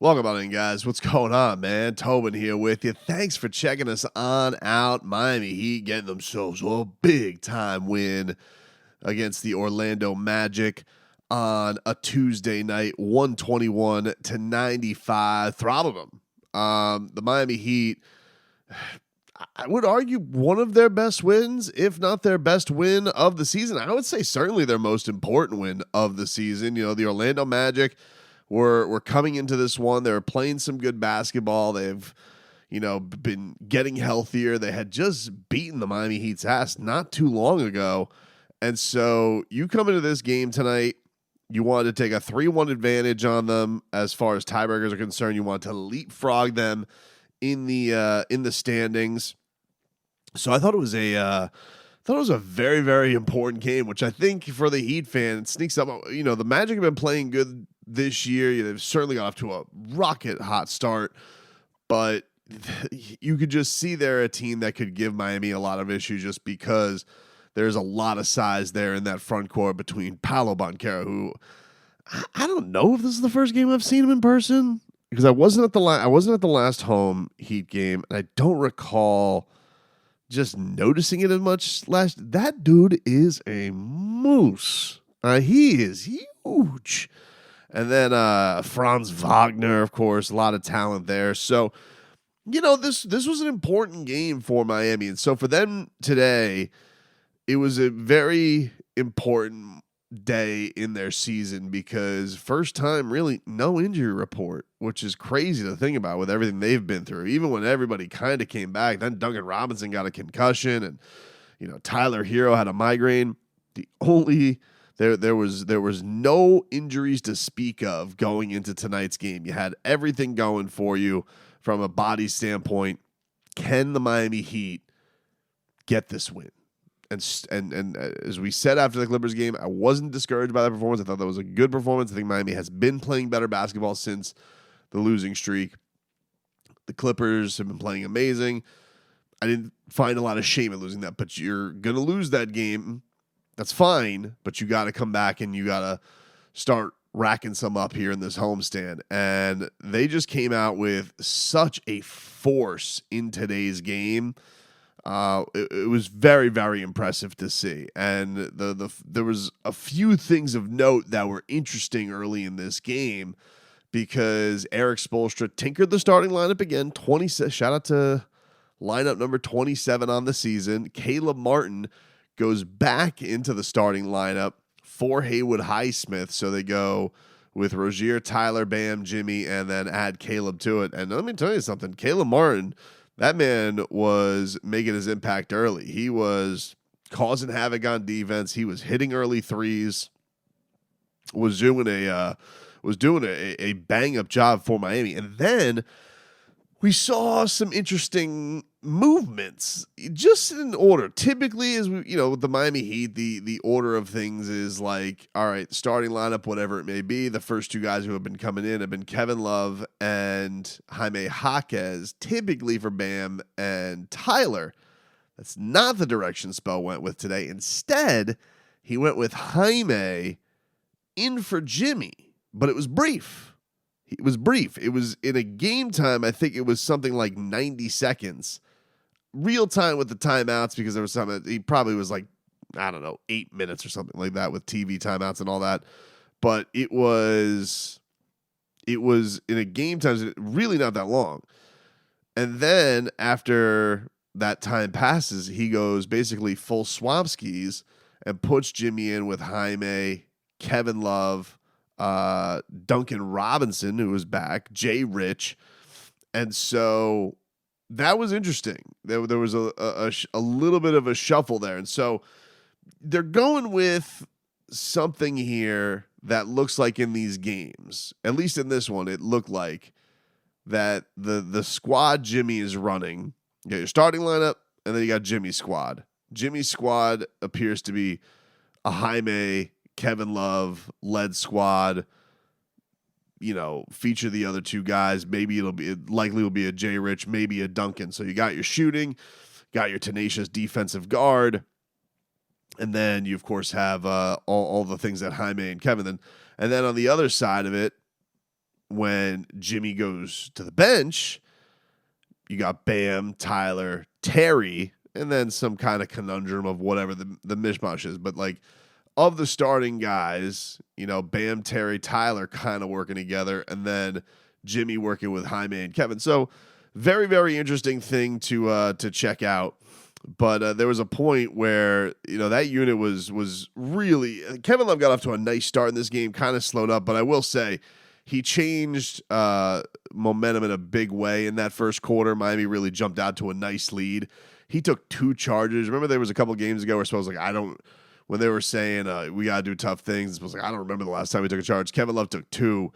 Welcome on in, guys. What's going on, man? Tobin here with you. Thanks for checking us on out. Miami Heat getting themselves a big-time win against the Orlando Magic on a Tuesday night, 121-95. Throttled them. The Miami Heat, I would argue one of their best wins, if not their best win of the season. I would say certainly their most important win of the season. You know, the Orlando Magic were coming into this one. They were playing some good basketball. They've, been getting healthier. They had just beaten the Miami Heat's ass not too long ago. And so you come into this game tonight, you wanted to take a 3-1 advantage on them as far as tiebreakers are concerned. You want to leapfrog them in the standings. So I thought it was a very, very important game, which I think for the Heat fan, it sneaks up. The Magic have been playing good this year. They've certainly got off to a rocket hot start, but you could just see they're a team that could give Miami a lot of issues just because there's a lot of size there in that front court between Paolo Banchero, who I don't know if this is the first game I've seen him in person because I wasn't at the last home Heat game, and I don't recall just noticing it as much that dude is a moose. He is huge. And then Franz Wagner, of course, a lot of talent there. So, this was an important game for Miami. And so for them today, it was a very important day in their season because first time really no injury report, which is crazy to think about with everything they've been through. Even when everybody kind of came back, then Duncan Robinson got a concussion and Tyler Hero had a migraine. There was no injuries to speak of going into tonight's game. You had everything going for you from a body standpoint. Can the Miami Heat get this win? And as we said after the Clippers game, I wasn't discouraged by that performance. I thought that was a good performance. I think Miami has been playing better basketball since the losing streak. The Clippers have been playing amazing. I didn't find a lot of shame in losing that, but you're going to lose that game. That's fine, but you got to come back and you got to start racking some up here in this homestand. And they just came out with such a force in today's game. It was very, very impressive to see. And there was a few things of note that were interesting early in this game because Eric Spoelstra tinkered the starting lineup again. Shout out to lineup number 27 on the season. Caleb Martin goes back into the starting lineup for Haywood Highsmith. So they go with Rozier, Tyler, Bam, Jimmy, and then add Caleb to it. And let me tell you something. Caleb Martin, that man was making his impact early. He was causing havoc on defense. He was hitting early threes. Was doing a bang up job for Miami. And then we saw some interesting movements just in order. Typically, as with the Miami Heat, the order of things is like, all right, starting lineup, whatever it may be. The first two guys who have been coming in have been Kevin Love and Jaime Jaquez, typically for Bam and Tyler. That's not the direction Spell went with today. Instead, he went with Jaime in for Jimmy, but it was brief. It was brief. It was in a game time. I think it was something like 90 seconds. Real time with the timeouts because there was something. He probably was like, 8 minutes or something like that with TV timeouts and all that. But it was in a game time, really not that long. And then after that time passes, he goes basically full swamp skis and puts Jimmy in with Jaime, Kevin Love, Duncan Robinson, who was back, Jay Rich. And so that was interesting. There was a little bit of a shuffle there. And so they're going with something here that looks like in these games, at least in this one, it looked like that the squad Jimmy is running. You got your starting lineup, and then you got Jimmy's squad. Jimmy's squad appears to be a Jaime, Kevin Love led squad. Feature the other two guys. Maybe it likely will be a Jay Rich, maybe a Duncan. So you got your shooting, got your tenacious defensive guard, and then you of course have all the things that Jaime and Kevin. And then on the other side of it, when Jimmy goes to the bench, you got Bam, Tyler, Terry, and then some kind of conundrum of whatever the mishmash is. But like of the starting guys, Bam, Terry, Tyler kind of working together, and then Jimmy working with Jaime and Kevin. So very, very interesting thing to check out. But there was a point where that unit was really Kevin Love got off to a nice start in this game, kind of slowed up. But I will say he changed momentum in a big way in that first quarter. Miami really jumped out to a nice lead. He took 2 charges. Remember, there was a couple games ago where I was like, when they were saying we got to do tough things, I was like, I don't remember the last time we took a charge. Kevin Love took 2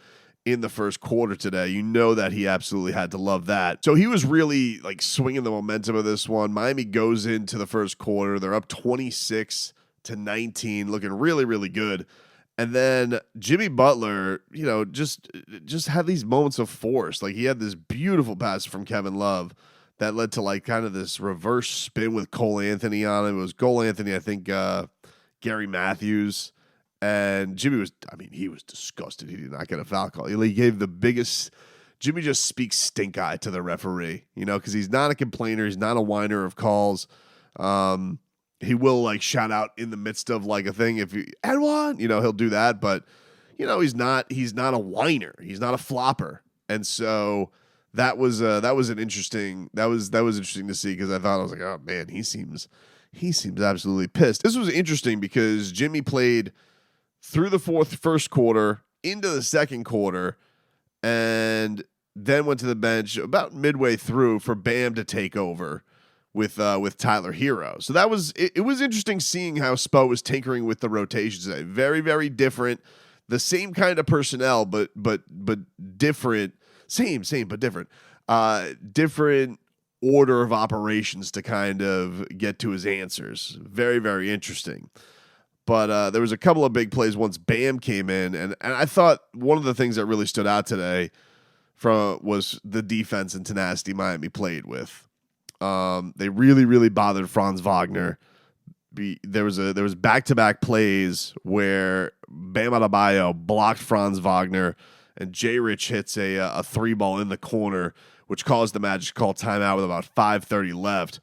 in the first quarter today. That he absolutely had to love that. So he was really like swinging the momentum of this one. Miami goes into the first quarter. They're up 26-19, looking really, really good. And then Jimmy Butler, just had these moments of force. Like he had this beautiful pass from Kevin Love that led to like kind of this reverse spin with Cole Anthony on it. It was Cole Anthony, I think Gary Matthews. And Jimmy he was disgusted. He did not get a foul call. He gave the biggest. Jimmy just speaks stink eye to the referee, because he's not a complainer. He's not a whiner of calls. He will like shout out in the midst of like a thing if you and one, he'll do that. But he's not a whiner. He's not a flopper. And so that was interesting to see because I thought I was like, oh man, he seems absolutely pissed. This was interesting because Jimmy played through the first quarter into the second quarter, and then went to the bench about midway through for Bam to take over with Tyler Hero. So that was it was interesting seeing how Spo was tinkering with the rotations today. Very, very different. The same kind of personnel, but different. Same but different. Different order of operations to kind of get to his answers. Very, very interesting. But there was a couple of big plays once Bam came in, and I thought one of the things that really stood out today was the defense and tenacity Miami played with. They really, really bothered Franz Wagner. There was back-to-back plays where Bam Adebayo blocked Franz Wagner, and J. Rich hits a 3-ball in the corner, which caused the Magic to call timeout with about 5:30 left.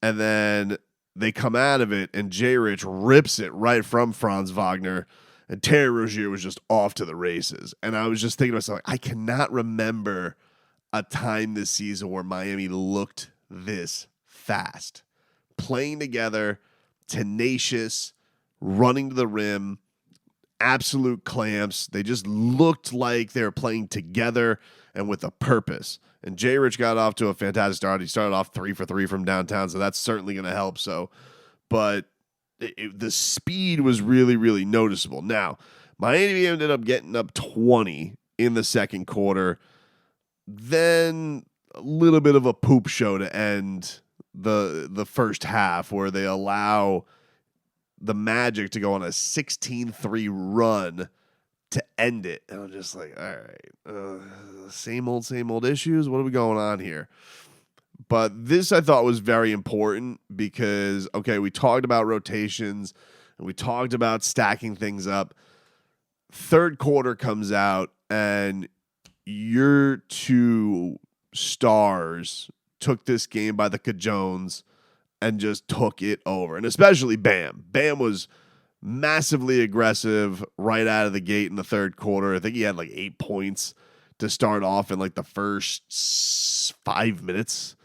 And then they come out of it, and J. Rich rips it right from Franz Wagner, and Terry Rozier was just off to the races. And I was just thinking to myself, I cannot remember a time this season where Miami looked this fast. Playing together, tenacious, running to the rim, absolute clamps. They just looked like they were playing together and with a purpose. And J. Rich got off to a fantastic start. He started off 3 for 3 from downtown, so that's certainly going to help. But the speed was really, really noticeable. Now, Miami ended up getting up 20 in the second quarter. Then a little bit of a poop show to end the first half where they allow the Magic to go on a 16-3 run to end it. And I'm just like, all right, same old issues. What are we going on here? But this I thought was very important because, okay, we talked about rotations and we talked about stacking things up. Third quarter comes out and your 2 stars took this game by the cajones and just took it over. And especially Bam. Bam was massively aggressive right out of the gate in the third quarter. I think he had like 8 points to start off in like the first 5 minutes.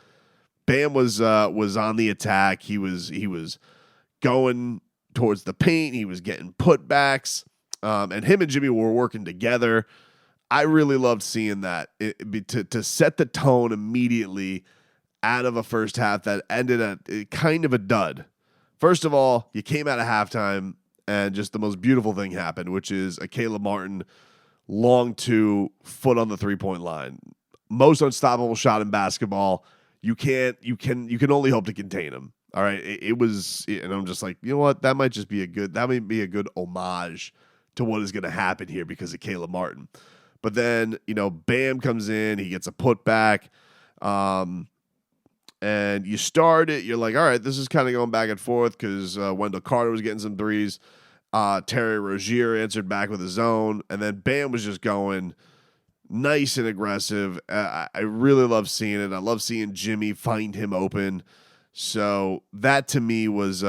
Bam was on the attack. He was going towards the paint. He was getting putbacks. And him and Jimmy were working together. I really loved seeing that. To set the tone immediately out of a first half that ended at kind of a dud. First of all, you came out of halftime and just the most beautiful thing happened, which is a Caleb Martin long 2 foot on the 3-point line. Most unstoppable shot in basketball. You can only hope to contain him. All right. It was, and I'm just like, you know what? That might be a good homage to what is going to happen here because of Caleb Martin. But then, Bam comes in, he gets a putback. And you start it, you're like, all right, this is kind of going back and forth because Wendell Carter was getting some threes. Terry Rozier answered back with his own. And then Bam was just going nice and aggressive. I really love seeing it. I love seeing Jimmy find him open. So that to me was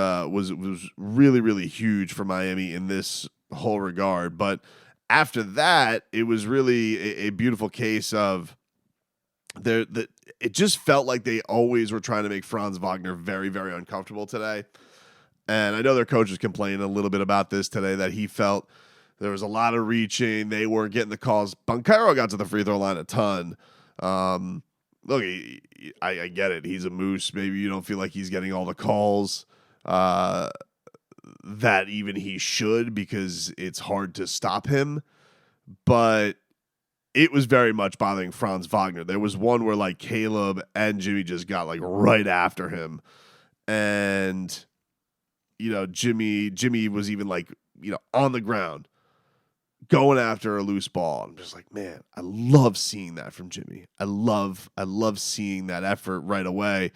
really, really huge for Miami in this whole regard. But after that, it was really a beautiful case of it just felt like they always were trying to make Franz Wagner very, very uncomfortable today. And I know their coach was complaining a little bit about this today, that he felt there was a lot of reaching. They weren't getting the calls. Banchero got to the free throw line a ton. Look, I get it. He's a Moose. Maybe you don't feel like he's getting all the calls that even he should, because it's hard to stop him. But it was very much bothering Franz Wagner. There was one where like Caleb and Jimmy just got like right after him. And, Jimmy was even like, on the ground going after a loose ball. I'm just like, man, I love seeing that from Jimmy. I love seeing that effort right away.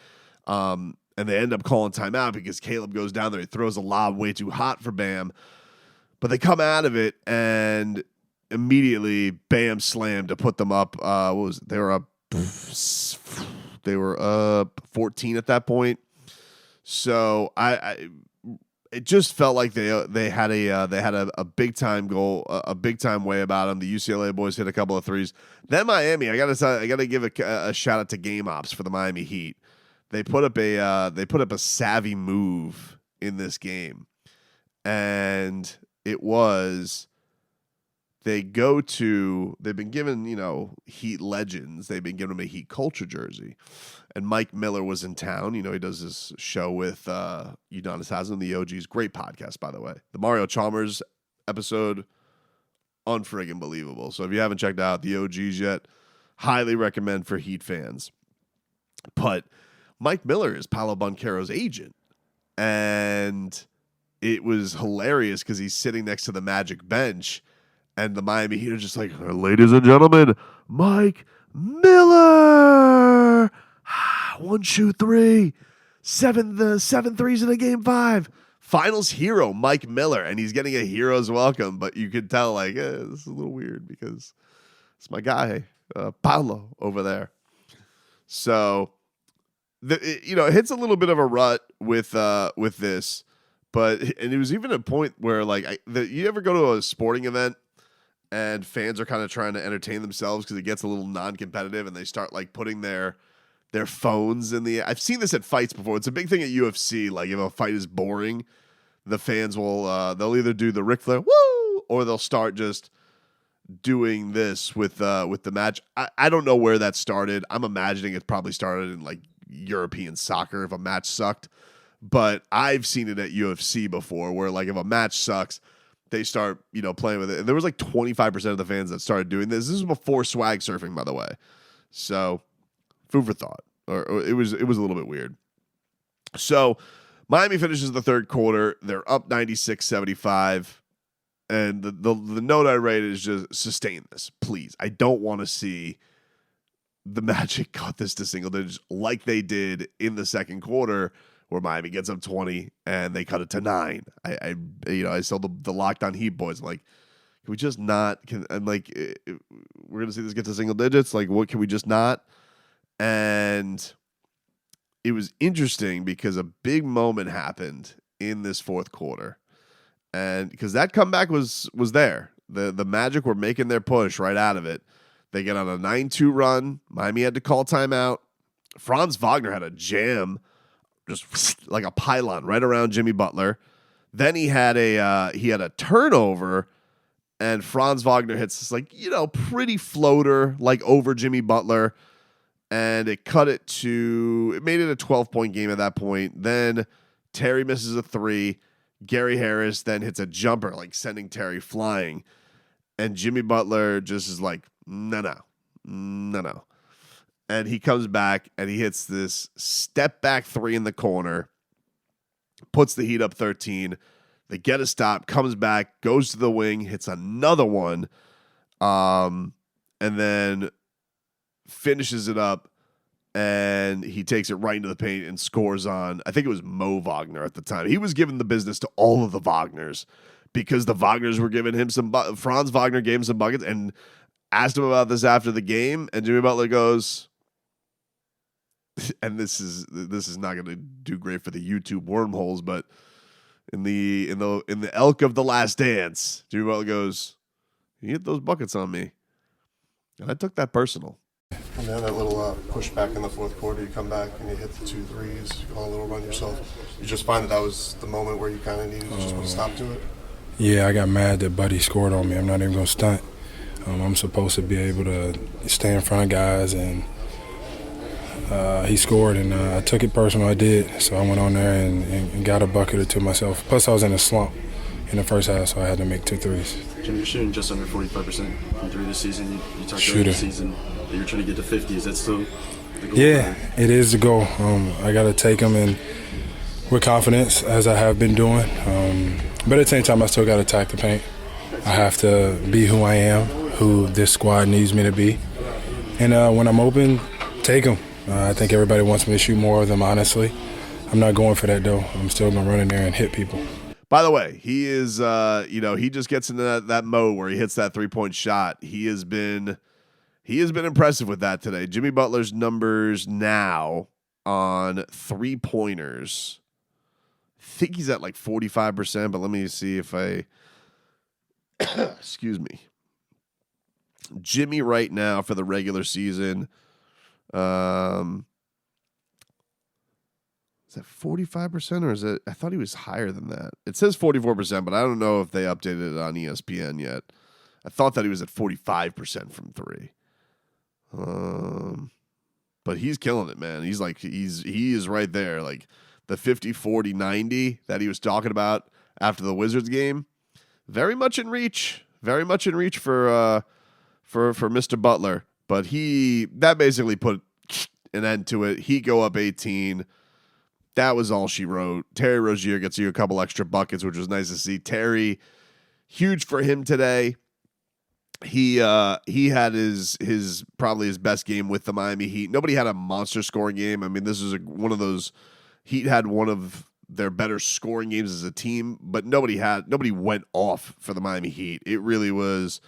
And they end up calling timeout because Caleb goes down there. He throws a lob way too hot for Bam. But they come out of it and immediately Bam slammed to put them up. What was it? They were up 14 at that point. So it just felt like they had a big time goal, a big time way about them. The UCLA boys hit a couple of threes. Then Miami, I gotta give a shout out to game ops for the Miami Heat. They put up a savvy move in this game, and it was they've been given Heat legends. They've been given them a Heat culture jersey. And Mike Miller was in town. He does this show with Udonis Haslam, the OGs. Great podcast, by the way. The Mario Chalmers episode, unfriggin' believable. So if you haven't checked out the OGs yet, highly recommend for Heat fans. But Mike Miller is Paolo Banchero's agent. And it was hilarious because he's sitting next to the Magic bench. And the Miami Heat are just like, ladies and gentlemen, Mike Miller. 1, 2, 3, 7 threes in a game 5. Finals hero, Mike Miller, and he's getting a hero's welcome. But you could tell, like, this is a little weird because it's my guy, Paolo, over there. So, it hits a little bit of a rut with this, and it was even a point where, like, you ever go to a sporting event and fans are kind of trying to entertain themselves because it gets a little non-competitive, and they start like putting their phones in the. I've seen this at fights before. It's a big thing at UFC. Like if a fight is boring, the fans will they'll either do the Ric Flair woo, or they'll start just doing this with the match. I don't know where that started. I'm imagining it probably started in like European soccer if a match sucked, but I've seen it at UFC before where like if a match sucks, they start playing with it. And there was like 25% of the fans that started doing this. This is before swag surfing, by the way. So food for thought. Or it was a little bit weird. So Miami finishes the third quarter. They're up 96-75. And the note I write is just sustain this, please. I don't want to see the Magic cut this to single digits like they did in the second quarter, where Miami gets up 20 and they cut it to 9. I saw the Lockdown Heat boys. I'm like, can we just not? We're gonna see this get to single digits. Like, what can we just not? And it was interesting because a big moment happened in this fourth quarter. And because that comeback was there. The Magic were making their push right out of it. They get on a 9-2 run. Miami had to call timeout. Franz Wagner had a jam, just like a pylon right around Jimmy Butler. Then he had a turnover, and Franz Wagner hits this pretty floater like over Jimmy Butler. And it made it a 12-point game at that point. Then Terry misses a 3. Gary Harris then hits a jumper, like sending Terry flying. And Jimmy Butler just is like, no. And he comes back and he hits this step back 3 in the corner, puts the Heat up 13. They get a stop, comes back, goes to the wing, hits another one, and then finishes it up, and he takes it right into the paint and scores on, I think it was Mo Wagner at the time. He was giving the business to all of the Wagners because the Wagners were giving him Franz Wagner gave him some buckets, and Asked him about this after the game, and Jimmy Butler goes, and this is not going to do great for the YouTube wormholes, but in the elk of the Last Dance, Jimmy Butler goes, "You hit those buckets on me," and I took that personal. And then that little push back in the fourth quarter, you come back and you hit the 2 threes, you go on a little run yourself. You just find that was the moment where you kind of needed to just put a stop to it? Yeah, I got mad that Buddy scored on me. I'm not even going to stunt. I'm supposed to be able to stay in front of guys, and he scored, and I took it personal. I did. So I went on there and got a bucket or two myself. Plus, I was in a slump in the first half, so I had to make 2 threes. Jimmy, you're shooting just under 45% from 3 this season. You talked about the season that you're trying to get to 50. Is that still the goal? Yeah, it is the goal. I got to take them and with confidence, as I have been doing. But at the same time, I still got to attack the paint. I have to be who I am, who this squad needs me to be. And when I'm open, take them. I think everybody wants me to shoot more of them, honestly. I'm not going for that, though. I'm still going to run in there and hit people. By the way, he is, he just gets into that mode where he hits that 3-point shot. He has been impressive with that today. Jimmy Butler's numbers now on 3-pointers. I think he's at like 45%, but let me see if I, excuse me. Jimmy right now for the regular season, is that 45% or is it? I thought he was higher than that. It says 44%, but I don't know if they updated it on ESPN yet. I thought that he was at 45% from 3. But he's killing it, man. He is right there. Like the 50, 40, 90 that he was talking about after the Wizards game. Very much in reach. Very much in reach for Mr. Butler. But that basically put an end to it. He go up 18. That was all she wrote. Terry Rozier gets you a couple extra buckets, which was nice to see. Terry, huge for him today. He had his probably his best game with the Miami Heat. Nobody had a monster scoring game. I mean, this is one of those. Heat had one of their better scoring games as a team, but nobody went off for the Miami Heat. It really was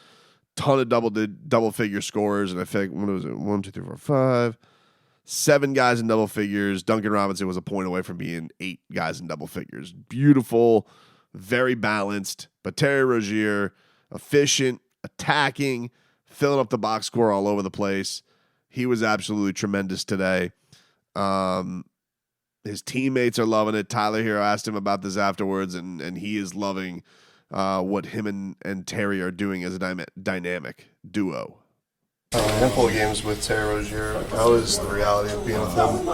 a ton of double figure scores, and I think what was it? 1, 2, 3, 4, 5. 7 guys in double figures. Duncan Robinson was a point away from being 8 guys in double figures. Beautiful, very balanced. But Terry Rozier, efficient, attacking, filling up the box score all over the place. He was absolutely tremendous today. His teammates are loving it. Tyler Hero asked him about this afterwards, and he is loving what him and Terry are doing as a dynamic duo. Handful of games with Terry Rozier. How is the reality of being with him?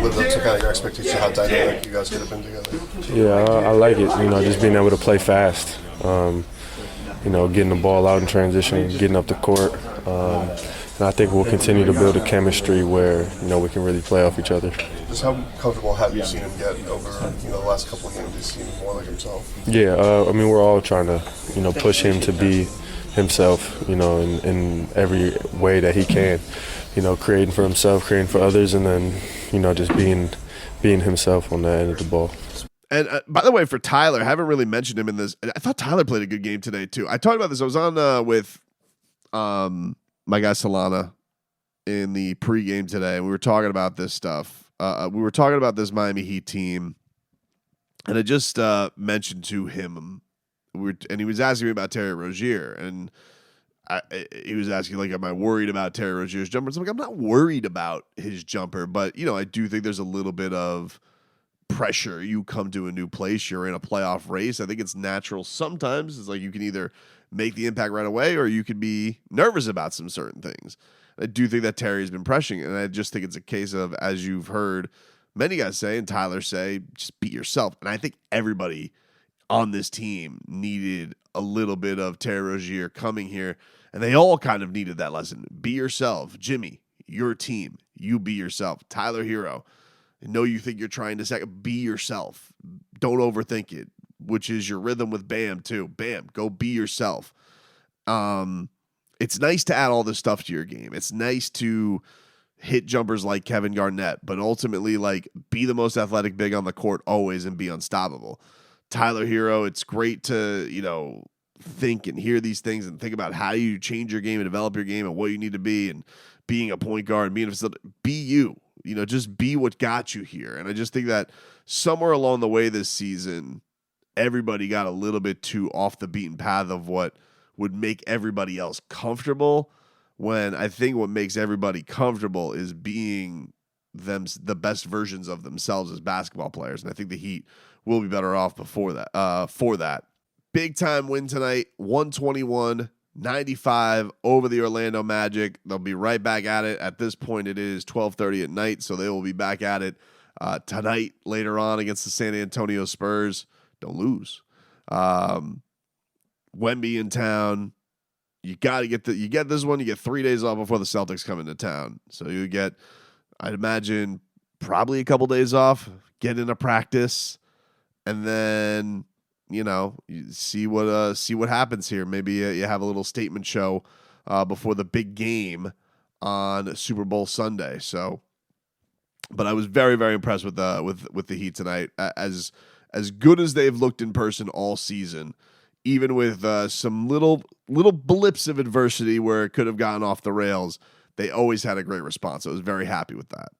Lived up to kind of your expectations, how dynamic you guys could have been together? Yeah, I like it. Just being able to play fast. Getting the ball out in transition, getting up the court. And I think we'll continue to build a chemistry where, we can really play off each other. Just how comfortable have you seen him get over, the last couple of games? He's seen more like himself. Yeah, we're all trying to, push him to be himself, in every way that he can. Creating for himself, creating for others, and then, just being himself on that end of the ball. And by the way, for Tyler, I haven't really mentioned him in this. I thought Tyler played a good game today, too. I talked about this. I was on with my guy Solana in the pregame today, and we were talking about this stuff. We were talking about this Miami Heat team, and I just mentioned to him, and he was asking me about Terry Rozier, and he was asking, like, am I worried about Terry Rozier's jumper? So I'm like, I'm not worried about his jumper, but, I do think there's a little bit of pressure. You come to a new place, you're in a playoff race. I think it's natural sometimes. It's like you can either make the impact right away or you could be nervous about some certain things. I do think that Terry's been pressuring, and I just think it's a case of, as you've heard many guys say and Tyler say, just be yourself. And I think everybody on this team needed a little bit of Terry Rozier coming here, and they all kind of needed that lesson. Be yourself. Jimmy, your team. You be yourself. Tyler Hero, I know you think you're trying to be yourself. Don't overthink it, which is your rhythm with Bam too. Bam, go be yourself. It's nice to add all this stuff to your game. It's nice to hit jumpers like Kevin Garnett, but ultimately, like, be the most athletic big on the court always and be unstoppable. Tyler Hero, it's great to, think and hear these things and think about how you change your game and develop your game and what you need to be and being a point guard and being a facility. Be you. Just be what got you here. And I just think that somewhere along the way this season, everybody got a little bit too off the beaten path of what would make everybody else comfortable, when I think what makes everybody comfortable is being the best versions of themselves as basketball players. And I think the Heat will be better off for that. Big time win tonight, 121-95 over the Orlando Magic. They'll be right back at it. At this point, it is 12:30 at night, so they will be back at it tonight later on against the San Antonio Spurs. Don't lose. Wemby in town. You got to get this one. You get 3 days off before the Celtics come into town. So you get, I'd imagine, probably a couple days off, get into practice, and then you see what happens here. Maybe you have a little statement show before the big game on Super Bowl Sunday. So, but I was very, very impressed with the Heat tonight. As good as they've looked in person all season, even with some little blips of adversity where it could have gotten off the rails, they always had a great response. I was very happy with that.